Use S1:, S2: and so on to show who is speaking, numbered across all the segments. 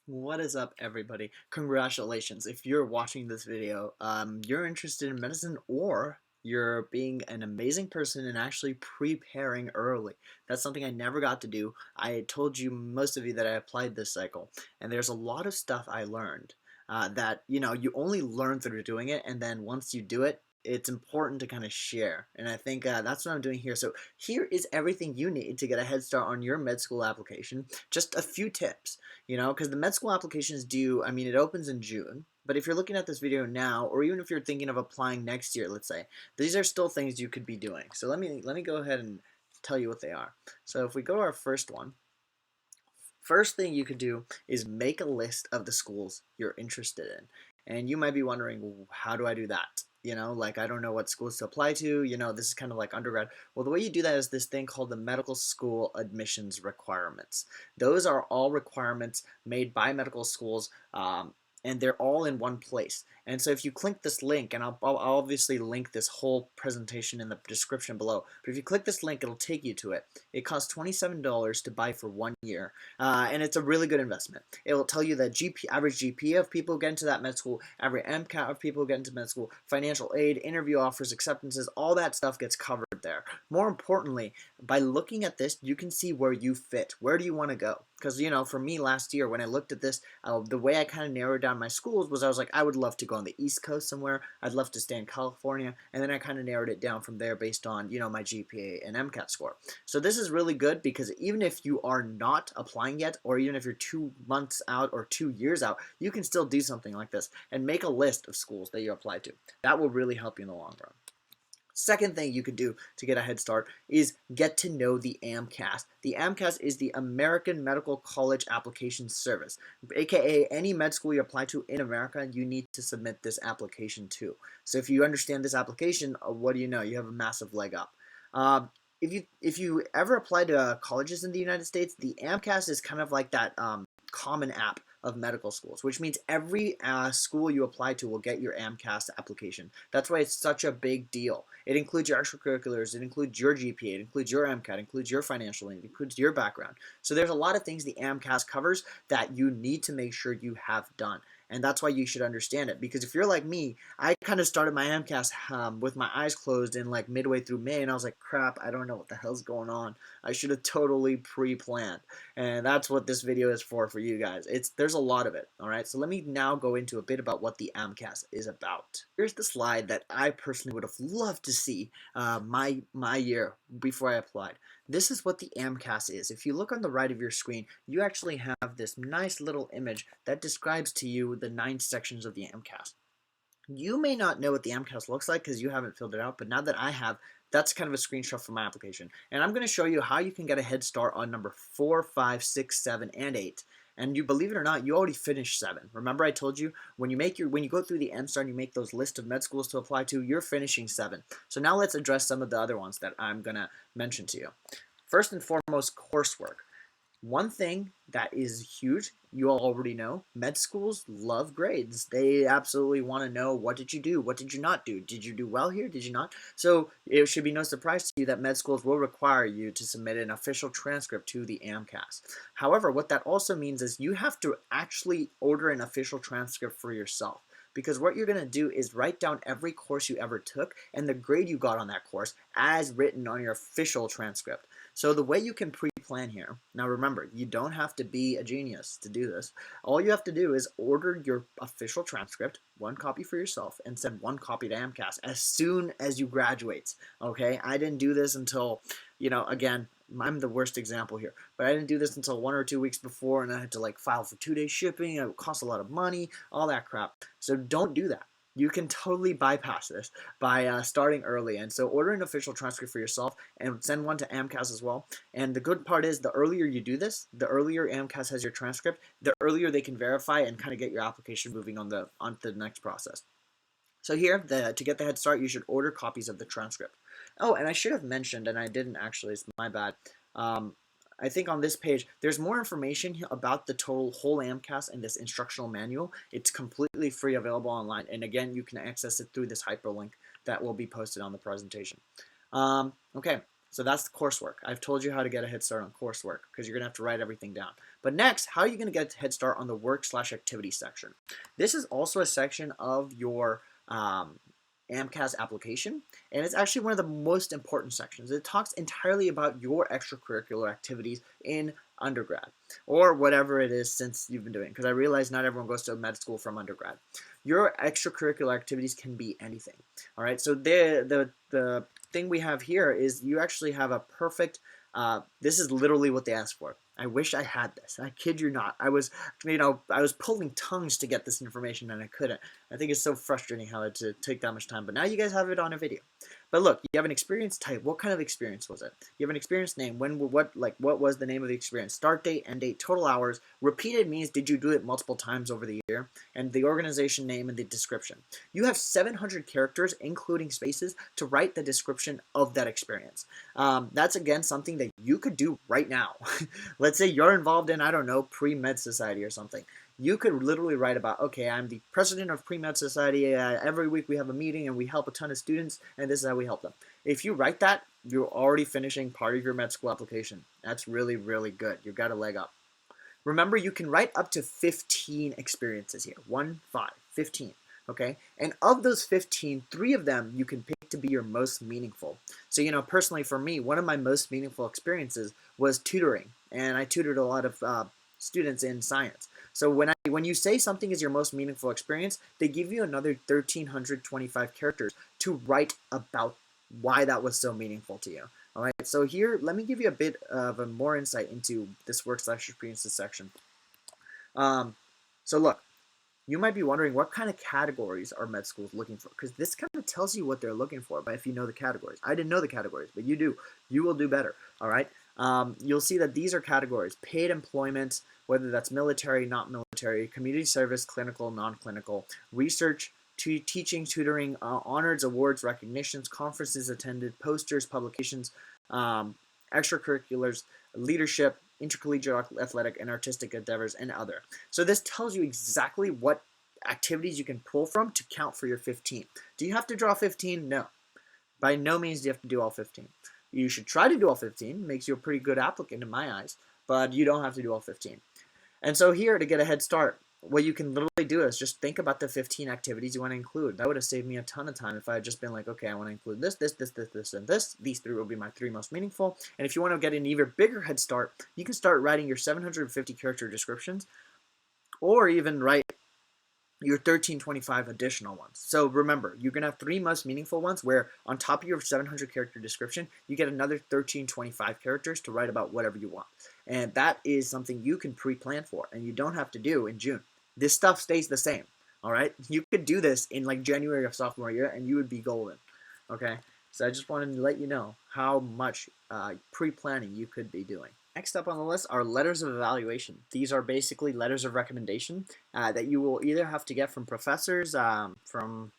S1: What is up, everybody? Congratulations. If you're watching this video, you're interested in medicine or you're being an amazing person and actually preparing early. That's something I never got to do. I told you, most of you, that I applied this cycle, and there's a lot of stuff I learned that, you only learn through doing it, and then once you do it, it's important to kind of share. And I think that's what I'm doing here. So here is everything you need to get a head start on your med school application. Just a few tips. Because the med school application is due, it opens in June. But if you're looking at this video now, or even if you're thinking of applying next year, let's say, these are still things you could be doing. So let me go ahead and tell you what they are. So if we go to our first one, first thing you could do is make a list of the schools you're interested in. And you might be wondering, how do I do that? Like, I don't know what schools to apply to. This is kind of like undergrad. Well, the way you do that is this thing called the medical school admissions requirements. Those are all requirements made by medical schools, and they're all in one place. And so if you click this link, and I'll obviously link this whole presentation in the description below, but if you click this link, it'll take you to it. It costs $27 to buy for 1 year, and it's a really good investment. It will tell you the average GPA of people who get into that med school, average MCAT of people who get into med school, financial aid, interview offers, acceptances, all that stuff gets covered there. More importantly, by looking at this, you can see where you fit. Where do you want to go? Because, for me last year, when I looked at this, the way I kind of narrowed down my schools was I was like, I would love to go on the East Coast somewhere. I'd love to stay in California. And then I kind of narrowed it down from there based on, my GPA and MCAT score. So this is really good because even if you are not applying yet, or even if you're 2 months out or 2 years out, you can still do something like this and make a list of schools that you apply to. That will really help you in the long run. Second thing you could do to get a head start is get to know the AMCAS. The AMCAS is the American Medical College Application Service, aka any med school you apply to in America, you need to submit this application to. So if you understand this application, what do you know? You have a massive leg up. If you ever apply to colleges in the United States, the AMCAS is kind of like that common app of medical schools, which means every school you apply to will get your AMCAS application. That's why it's such a big deal. It includes your extracurriculars, it includes your GPA, it includes your MCAT, it includes your financial aid, it includes your background. So there's a lot of things the AMCAS covers that you need to make sure you have done. And that's why you should understand it. Because if you're like me, I kind of started my AMCAS with my eyes closed in like midway through May, and I was like, crap, I don't know what the hell's going on. I should have totally pre-planned. And that's what this video is for you guys. There's a lot of it, all right? So let me now go into a bit about what the AMCAS is about. Here's the slide that I personally would have loved to see my year before I applied. This is what the AMCAS is. If you look on the right of your screen, you actually have this nice little image that describes to you the 9 sections of the AMCAS. You may not know what the AMCAS looks like because you haven't filled it out, but now that I have, that's kind of a screenshot from my application. And I'm going to show you how you can get a head start on number 4, 5, 6, 7, and 8. And you believe it or not, you already finished 7. Remember I told you when you go through the MSTAR and you make those list of med schools to apply to, you're finishing 7. So now let's address some of the other ones that I'm going to mention to you. First and foremost, coursework. One thing that is huge, you all already know, med schools love grades. They absolutely want to know, what did you do? What did you not do? Did you do well here? Did you not? So it should be no surprise to you that med schools will require you to submit an official transcript to the AMCAS. However, what that also means is you have to actually order an official transcript for yourself. Because what you're going to do is write down every course you ever took and the grade you got on that course as written on your official transcript. So the way you can pre-plan here, now remember, you don't have to be a genius to do this. All you have to do is order your official transcript, 1 copy for yourself, and send 1 copy to AMCAS as soon as you graduate. Okay, I didn't do this until, again, I'm the worst example here, but I didn't do this until 1 or 2 weeks before, and I had to like file for 2-day shipping. It would cost a lot of money, all that crap. So don't do that. You can totally bypass this by starting early. And so order an official transcript for yourself and send one to AMCAS as well. And the good part is the earlier you do this, the earlier AMCAS has your transcript, the earlier they can verify and kind of get your application moving on to the next process. So here, to get the head start, you should order copies of the transcript. Oh, and I should have mentioned, and I didn't actually, it's my bad. I think on this page, there's more information about the whole AMCAS in this instructional manual. It's completely free, available online. And again, you can access it through this hyperlink that will be posted on the presentation. Okay, So that's the coursework. I've told you how to get a head start on coursework because you're going to have to write everything down. But next, how are you going to get a head start on the work/activity section? This is also a section of your AMCAS application, and it's actually one of the most important sections. It talks entirely about your extracurricular activities in undergrad, or whatever it is since you've been doing, because I realize not everyone goes to med school from undergrad. Your extracurricular activities can be anything. All right, so the thing we have here is you actually have a perfect, this is literally what they asked for. I wish I had this. I kid you not. I was pulling tongues to get this information and I couldn't. I think it's so frustrating how it to take that much time. But now you guys have it on a video. But look, you have an experience type. What kind of experience was it? You have an experience name. What was the name of the experience? Start date, end date, total hours. Repeated means did you do it multiple times over the year? And the organization name and the description. You have 700 characters, including spaces, to write the description of that experience. That's again something that you could do right now. Let's say you're involved in, I don't know, pre-med society or something. You could literally write about, okay, I'm the president of pre-med society. Every week we have a meeting and we help a ton of students, and this is how we help them. If you write that, you're already finishing part of your med school application. That's really, really good. You've got a leg up. Remember, you can write up to 15 experiences here. 15. Okay? And of those 15, 3 of them you can pick to be your most meaningful. So, personally for me, one of my most meaningful experiences was tutoring. And I tutored a lot of students in science. So when you say something is your most meaningful experience, they give you another 1,325 characters to write about why that was so meaningful to you. All right, so here, let me give you a bit of a more insight into this work/experiences section. So look, you might be wondering what kind of categories are med schools looking for, because this kind of tells you what they're looking for, but if you know the categories. I didn't know the categories, but you do. You will do better, all right? You'll see that these are categories: paid employment, whether that's military, not military, community service, clinical, non-clinical, research, teaching, tutoring, honors, awards, recognitions, conferences attended, posters, publications, extracurriculars, leadership, intercollegiate athletic and artistic endeavors, and other. So this tells you exactly what activities you can pull from to count for your 15. Do you have to draw 15? No. By no means do you have to do all 15. You should try to do all 15. Makes you a pretty good applicant in my eyes, but you don't have to do all 15. And so here, to get a head start, what you can literally do is just think about the 15 activities you want to include. That would have saved me a ton of time if I had just been like, okay, I want to include this, and this. These 3 will be my 3 most meaningful. And if you want to get an even bigger head start, you can start writing your 750 character descriptions, or even write your 1,325 additional ones. So remember, you're going to have 3 most meaningful ones where on top of your 700 character description, you get another 1,325 characters to write about whatever you want. And that is something you can pre-plan for, and you don't have to do in June. This stuff stays the same, all right? You could do this in like January of sophomore year, and you would be golden, okay? So I just wanted to let you know how much pre-planning you could be doing. Next up on the list are letters of evaluation. These are basically letters of recommendation that you will either have to get from professors, from,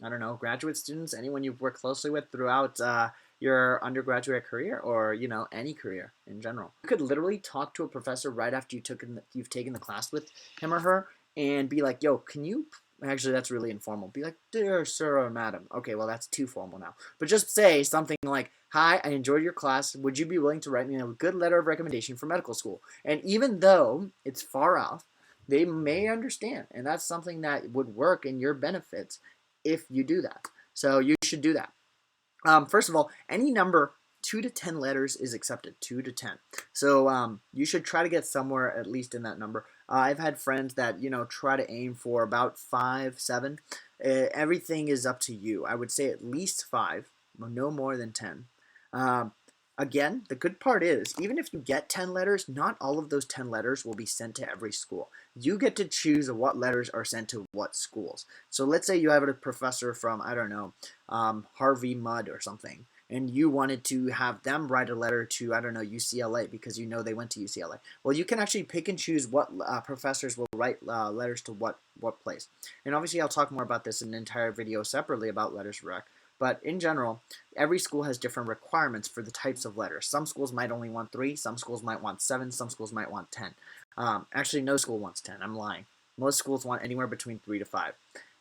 S1: I don't know, graduate students, anyone you've worked closely with throughout your undergraduate career, or, any career in general. You could literally talk to a professor right after you've taken the class with him or her and be like, yo, can you... Actually, that's really informal. Be like, dear sir or madam. Okay, well, that's too formal now. But just say something like, hi, I enjoyed your class. Would you be willing to write me a good letter of recommendation for medical school? And even though it's far off, they may understand. And that's something that would work in your benefits if you do that. So you should do that. First of all, any number 2 to 10 letters is accepted. 2 to 10. So you should try to get somewhere at least in that number. I've had friends that, try to aim for about 5, 7. Everything is up to you. I would say at least 5, no more than 10. Again, the good part is, even if you get 10 letters, not all of those 10 letters will be sent to every school. You get to choose what letters are sent to what schools. So let's say you have a professor from, I don't know, Harvey Mudd or something, and you wanted to have them write a letter to, I don't know, UCLA, because they went to UCLA. Well, you can actually pick and choose what professors will write letters to what place. And obviously, I'll talk more about this in an entire video separately about letters rec. But in general, every school has different requirements for the types of letters. Some schools might only want 3, some schools might want 7, some schools might want 10. Actually, no school wants 10. I'm lying. Most schools want anywhere between 3 to 5.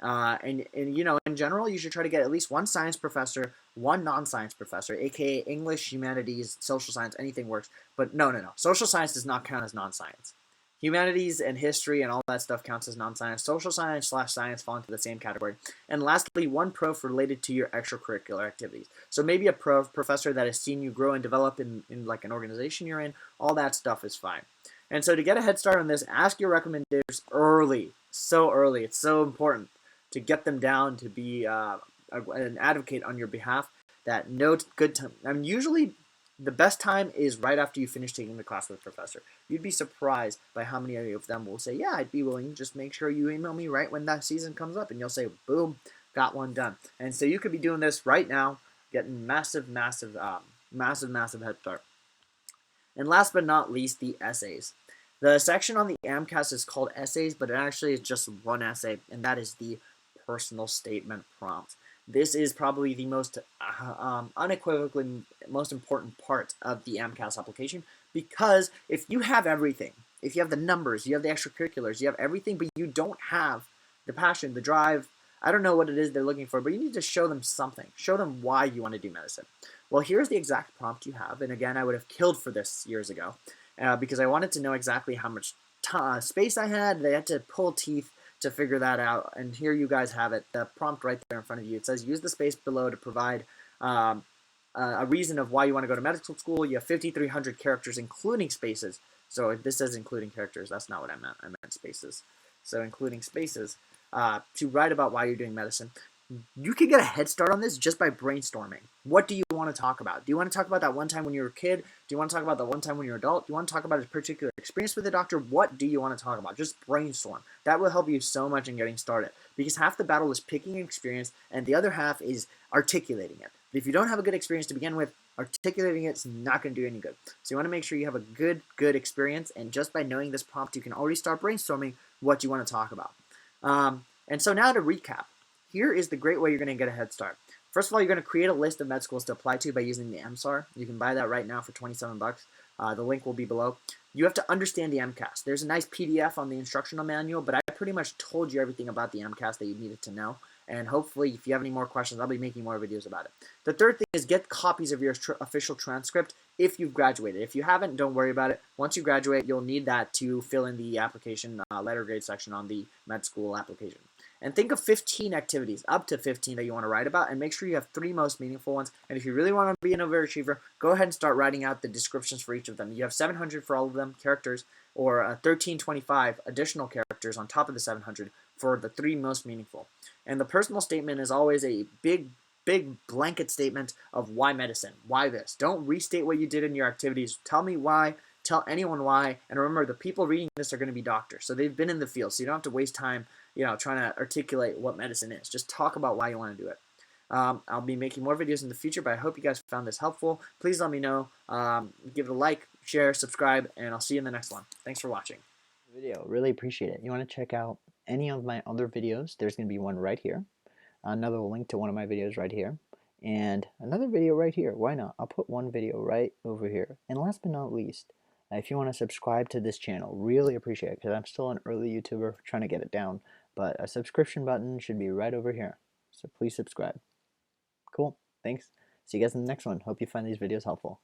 S1: And you know, in general, you should try to get at least one science professor, one non-science professor, aka English, humanities, social science, anything works. But no, no, no. Social science does not count as non-science. Humanities and history and all that stuff counts as non-science. Social science / science fall into the same category. And lastly, one prof related to your extracurricular activities. So maybe a professor that has seen you grow and develop in like an organization you're in. All that stuff is fine. And so to get a head start on this, ask your recommenders early. So early. It's so important to get them down to be an advocate on your behalf. That no good time. I mean, usually the best time is right after you finish taking the class with the professor. You'd be surprised by how many of them will say, yeah, I'd be willing. Just make sure you email me right when that season comes up. And you'll say, boom, got one done. And so you could be doing this right now, getting massive head start. And last but not least, the essays. The section on the AMCAS is called essays, but it actually is just one essay, and that is the personal statement prompt. This is probably the most unequivocally most important part of the AMCAS application, because if you have everything, if you have the numbers, you have the extracurriculars, you have everything, but you don't have the passion, the drive, I don't know what it is they're looking for, but you need to show them something. Show them why you want to do medicine. Well, here's the exact prompt you have, and again, I would have killed for this years ago because I wanted to know exactly how much space I had. They had to pull teeth to figure that out, and here you guys have it, the prompt right there in front of you. It says use the space below to provide a reason of why you want to go to medical school. You have 5,300 characters including spaces. So this says including characters. That's not what I meant spaces. So including spaces to write about why you're doing medicine. You can get a head start on this just by brainstorming. What do you want to talk about? Do you want to talk about that one time when you were a kid? Do you want to talk about that one time when you're an adult? Do you want to talk about a particular experience with a doctor? What do you want to talk about? Just brainstorm. That will help you so much in getting started, because half the battle is picking an experience and the other half is articulating it. If you don't have a good experience to begin with, articulating it's not going to do any good. So you want to make sure you have a good experience, and just by knowing this prompt, you can already start brainstorming what you want to talk about. And so now to recap. Here is the great way you're going to get a head start. First of all, you're going to create a list of med schools to apply to by using the MSAR. You can buy that right now for 27 bucks. The link will be below. You have to understand the AMCAS. There's a nice PDF on the instructional manual, but I pretty much told you everything about the AMCAS that you needed to know. And hopefully, if you have any more questions, I'll be making more videos about it. The third thing is get copies of your official transcript if you've graduated. If you haven't, don't worry about it. Once you graduate, you'll need that to fill in the application letter grade section on the med school application. And think of 15 activities, up to 15 that you want to write about, and make sure you have 3 most meaningful ones. And if you really want to be an overachiever, go ahead and start writing out the descriptions for each of them. You have 700 for all of them, characters, or 1325 additional characters on top of the 700 for the 3 most meaningful. And the personal statement is always a big blanket statement of why medicine, why this. Don't restate what you did in your activities. Tell me why. Tell anyone why. And remember, the people reading this are going to be doctors, so they've been in the field, so you don't have to waste time trying to articulate what medicine is. Just talk about why you want to do it. I'll be making more videos in the future, but I hope you guys found this helpful. Please let me know. Give it a like, share, subscribe, and I'll see you in the next one. Thanks for watching. Video, really appreciate it. You want to check out any of my other videos? There's going to be one right here. Another link to one of my videos right here. And another video right here. Why not? I'll put one video right over here. And last but not least, if you want to subscribe to this channel, really appreciate it, because I'm still an early YouTuber trying to get it down. But a subscription button should be right over here. So please subscribe. Cool. Thanks. See you guys in the next one. Hope you find these videos helpful.